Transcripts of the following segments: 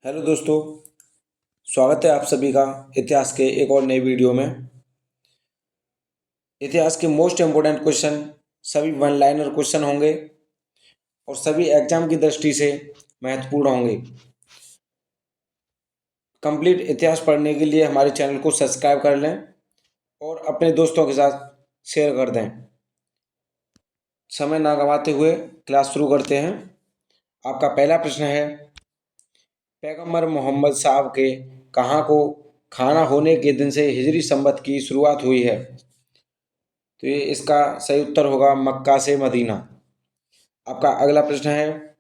Hello दोस्तों, स्वागत है आप सभी का इतिहास के एक और नई वीडियो में। इतिहास के मोस्ट इम्पोर्टेंट क्वेश्चन सभी वन लाइनर क्वेश्चन होंगे और सभी एग्जाम की दृष्टि से महत्वपूर्ण होंगे। कंप्लीट इतिहास पढ़ने के लिए हमारे चैनल को सब्सक्राइब कर लें और अपने दोस्तों के साथ शेयर कर दें। समय ना गंवाते हुए क्लास शुरू करते हैं। आपका पहला प्रश्न है, पैगंबर मोहम्मद साहब के कहाँ को खाना होने के दिन से हिजरी संवत की शुरुआत हुई है? तो ये इसका सही उत्तर होगा मक्का से मदीना। आपका अगला प्रश्न है,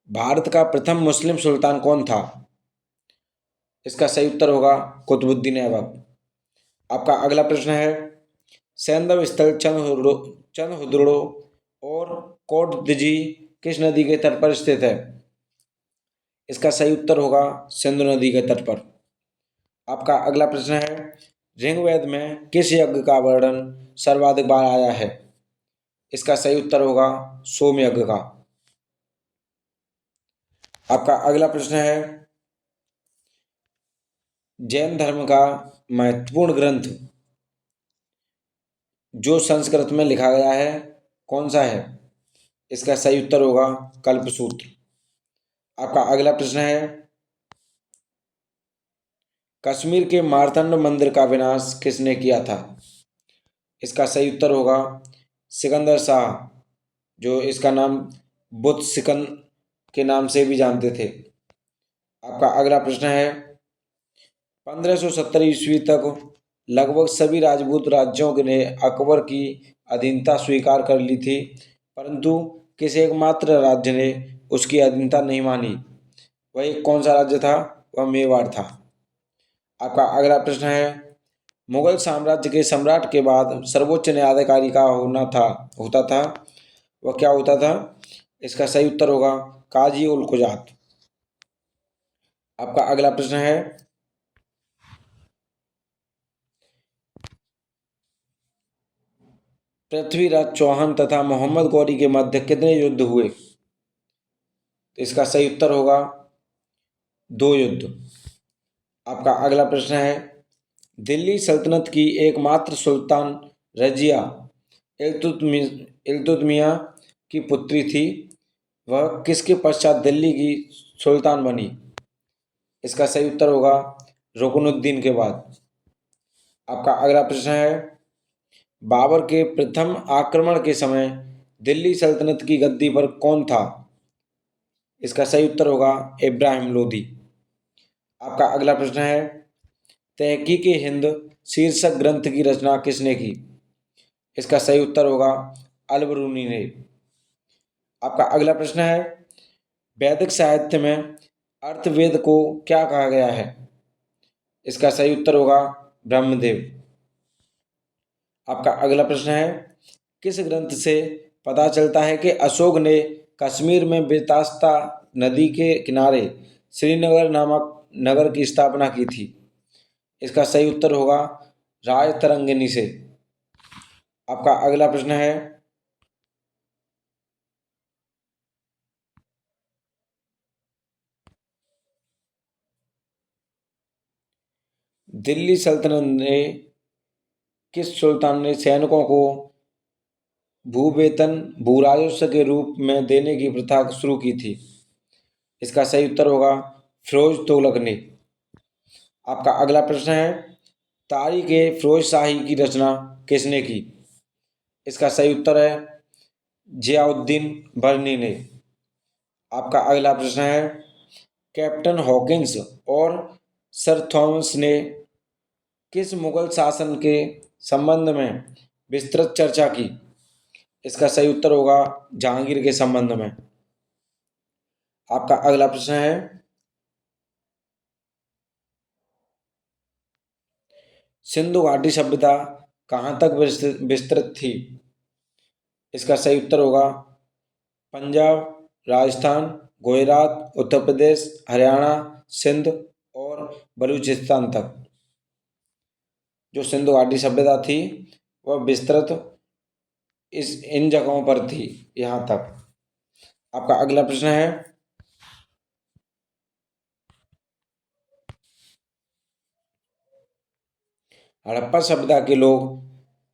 भारत का प्रथम मुस्लिम सुल्तान कौन था? इसका सही उत्तर होगा कुतुबुद्दीन ऐबक। आपका अगला प्रश्न है, सैंधव स्थल चंदहुदड़ो और कोटदजी किस नदी के तट पर स्थित है? इसका सही उत्तर होगा सिंधु नदी के तट पर। आपका अगला प्रश्न है, ऋग्वेद में किस यज्ञ का वर्णन सर्वाधिक बार आया है? इसका सही उत्तर होगा सोम यज्ञ का। आपका अगला प्रश्न है, जैन धर्म का महत्वपूर्ण ग्रंथ जो संस्कृत में लिखा गया है कौन सा है? इसका सही उत्तर होगा कल्पसूत्र। आपका अगला प्रश्न है, कश्मीर के मार्तंड मंदिर का विनाश किसने किया था? इसका सही उत्तर होगा सिकंदर शाह, जो इसका नाम बुत सिकन के नाम से भी जानते थे। आपका अगला प्रश्न है, 1570 ईस्वी तक लगभग सभी राजपूत राज्यों ने अकबर की अधीनता स्वीकार कर ली थी, परंतु किसी एकमात्र राज्य ने उसकी अधीनता नहीं मानी। वह कौन सा राज्य था? वह मेवाड़ था। आपका अगला प्रश्न है, मुगल साम्राज्य के सम्राट के बाद सर्वोच्च न्यायाधिकारी का होता था, वह क्या होता था? इसका सही उत्तर होगा काजी उल कुजात। आपका अगला प्रश्न है, पृथ्वीराज चौहान तथा मोहम्मद गौरी के मध्य कितने युद्ध हुए? तो इसका सही उत्तर होगा 2 युद्ध। आपका अगला प्रश्न है, दिल्ली सल्तनत की एकमात्र सुल्तान रजिया इल्तुतमिया की पुत्री थी, वह किसके पश्चात दिल्ली की सुल्तान बनी? इसका सही उत्तर होगा रुकनुद्दीन के बाद। आपका अगला प्रश्न है, बाबर के प्रथम आक्रमण के समय दिल्ली सल्तनत की गद्दी पर कौन था? इसका सही उत्तर होगा इब्राहिम लोदी। आपका अगला प्रश्न है, तहकीक हिंद शीर्षक ग्रंथ की रचना किसने की? इसका सही उत्तर होगा अल-बरूनी ने। आपका अगला प्रश्न है, वैदिक साहित्य में अर्थवेद को क्या कहा गया है? इसका सही उत्तर होगा ब्रह्मदेव। आपका अगला प्रश्न है, किस ग्रंथ से पता चलता है कि अशोक ने कश्मीर में बेतास्ता नदी के किनारे श्रीनगर नामक नगर की स्थापना की थी? इसका सही उत्तर होगा राजतरंगिणी से। आपका अगला प्रश्न है, दिल्ली सल्तनत ने किस सुल्तान ने सैनिकों को भूवेतन भूराजस्व के रूप में देने की प्रथा शुरू की थी? इसका सही उत्तर होगा फिरोज तुगलक ने। आपका अगला प्रश्न है, तारीख ए फिरोज शाही की रचना किसने की? इसका सही उत्तर है जियाउद्दीन बरनी ने। आपका अगला प्रश्न है, कैप्टन हॉकिंस और सर थॉमस ने किस मुगल शासन के संबंध में विस्तृत चर्चा की? इसका सही उत्तर होगा जहांगीर के संबंध में। आपका अगला प्रश्न है, सिंधु घाटी सभ्यता कहाँ तक विस्तृत थी? इसका सही उत्तर होगा पंजाब, राजस्थान, गुजरात, उत्तर प्रदेश, हरियाणा, सिंध और बलूचिस्तान तक। जो सिंधु घाटी सभ्यता थी वह विस्तृत इन जगहों पर थी, यहाँ तक। आपका अगला प्रश्न है, हड़प्पा सभ्यता के लोग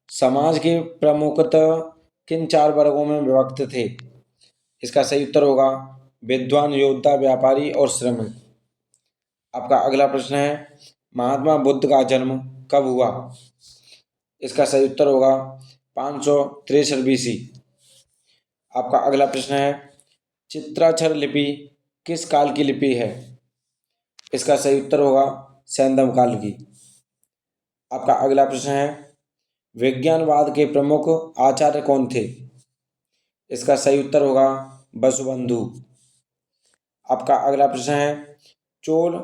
समाज के प्रमुखतः किन 4 वर्गों में विभक्त थे? इसका सही उत्तर होगा विद्वान, योद्धा, व्यापारी और श्रमिक। आपका अगला प्रश्न है महात्मा बुद्ध का जन्म कब हुआ? इसका सही उत्तर होगा 563 BC। आपका अगला प्रश्न है चित्राक्षर लिपि किस काल की लिपि है? इसका सही उत्तर होगा सैंधव काल की। आपका अगला प्रश्न है विज्ञानवाद के प्रमुख आचार्य कौन थे? इसका सही उत्तर होगा वसुबंधु। आपका अगला प्रश्न है चोल,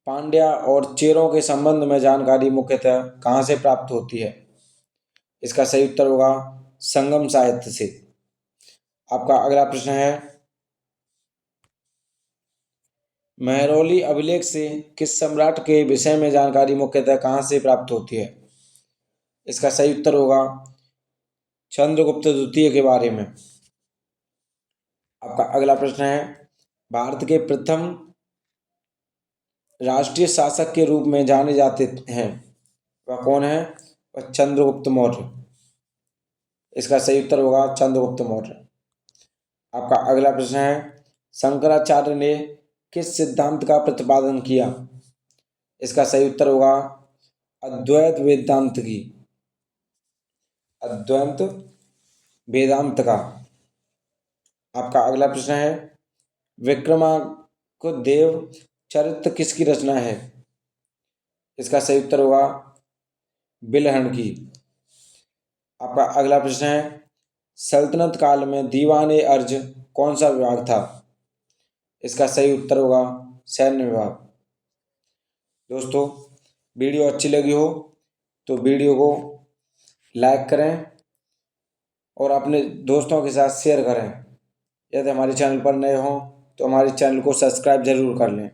पांड्या और चेरों के संबंध में जानकारी मुख्यतः कहाँ से प्राप्त होती है? इसका सही उत्तर होगा संगम साहित्य से। आपका अगला प्रश्न है महरौली अभिलेख से किस सम्राट के विषय में जानकारी मुख्यतः कहाँ से प्राप्त होती है? इसका सही उत्तर होगा चंद्रगुप्त द्वितीय के बारे में। आपका अगला प्रश्न है भारत के प्रथम राष्ट्रीय शासक के रूप में जाने जाते हैं वह कौन है? वह चंद्रगुप्त मौर्य। इसका सही उत्तर होगा चंद्रगुप्त मौर्य। आपका अगला प्रश्न है शंकराचार्य ने किस सिद्धांत का प्रतिपादन किया? इसका सही उत्तर होगा अद्वैत वेदांत की, अद्वैत वेदांत का। आपका अगला प्रश्न है विक्रमांकदेव चरित्र किसकी रचना है? इसका सही उत्तर होगा बिलहण की। आपका अगला प्रश्न है सल्तनत काल में दीवान-ए अर्ज कौन सा विभाग था? इसका सही उत्तर होगा सैन्य विभाग। दोस्तों वीडियो अच्छी लगी हो तो वीडियो को लाइक करें और अपने दोस्तों के साथ शेयर करें। यदि हमारे चैनल पर नए हों तो हमारे चैनल को सब्सक्राइब जरूर कर लें।